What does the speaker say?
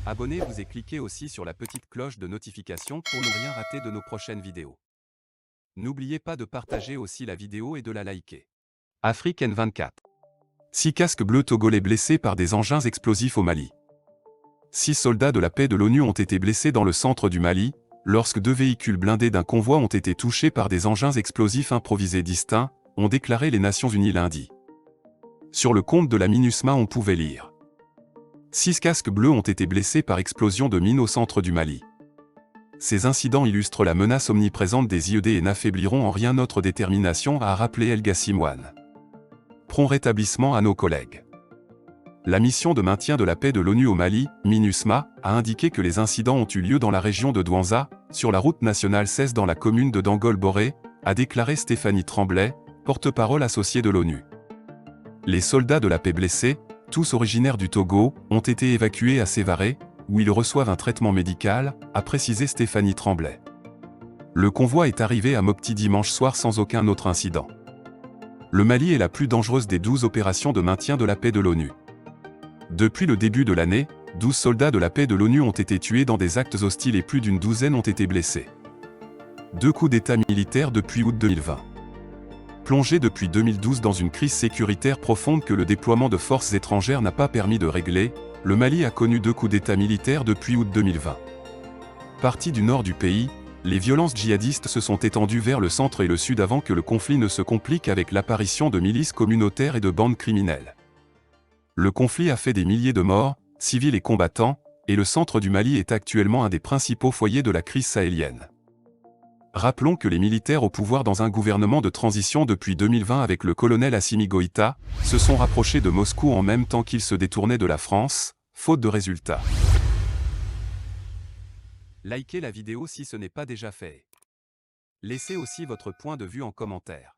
Abonnez-vous et cliquez aussi sur la petite cloche de notification pour ne rien rater de nos prochaines vidéos. N'oubliez pas de partager aussi la vidéo et de la liker. Afrique N24. 6 casques bleus togolais blessés par des engins explosifs au Mali. 6 soldats de la paix de l'ONU ont été blessés dans le centre du Mali, lorsque 2 véhicules blindés d'un convoi ont été touchés par des engins explosifs improvisés distincts, ont déclaré les Nations Unies lundi. Sur le compte de la MINUSMA on pouvait lire. 6 casques bleus ont été blessés par explosion de mines au centre du Mali. Ces incidents illustrent la menace omniprésente des IED et n'affaibliront en rien notre détermination, a rappelé El Gassimouane. Prompt rétablissement à nos collègues. La mission de maintien de la paix de l'ONU au Mali, MINUSMA, a indiqué que les incidents ont eu lieu dans la région de Douanza, sur la route nationale 16 dans la commune de Dangol-Boré, a déclaré Stéphanie Tremblay, porte-parole associée de l'ONU. Les soldats de la paix blessés, tous originaires du Togo, ont été évacués à Sévaré, où ils reçoivent un traitement médical, a précisé Stéphanie Tremblay. Le convoi est arrivé à Mopti dimanche soir sans aucun autre incident. Le Mali est la plus dangereuse des 12 opérations de maintien de la paix de l'ONU. Depuis le début de l'année, 12 soldats de la paix de l'ONU ont été tués dans des actes hostiles et plus d'une douzaine ont été blessés. 2 coups d'État militaires depuis août 2020. Plongé depuis 2012 dans une crise sécuritaire profonde que le déploiement de forces étrangères n'a pas permis de régler, le Mali a connu 2 coups d'État militaires depuis août 2020. Partis du nord du pays, les violences djihadistes se sont étendues vers le centre et le sud avant que le conflit ne se complique avec l'apparition de milices communautaires et de bandes criminelles. Le conflit a fait des milliers de morts, civils et combattants, et le centre du Mali est actuellement un des principaux foyers de la crise sahélienne. Rappelons que les militaires au pouvoir dans un gouvernement de transition depuis 2020 avec le colonel Assimi Goïta, se sont rapprochés de Moscou en même temps qu'ils se détournaient de la France, faute de résultats. Likez la vidéo si ce n'est pas déjà fait. Laissez aussi votre point de vue en commentaire.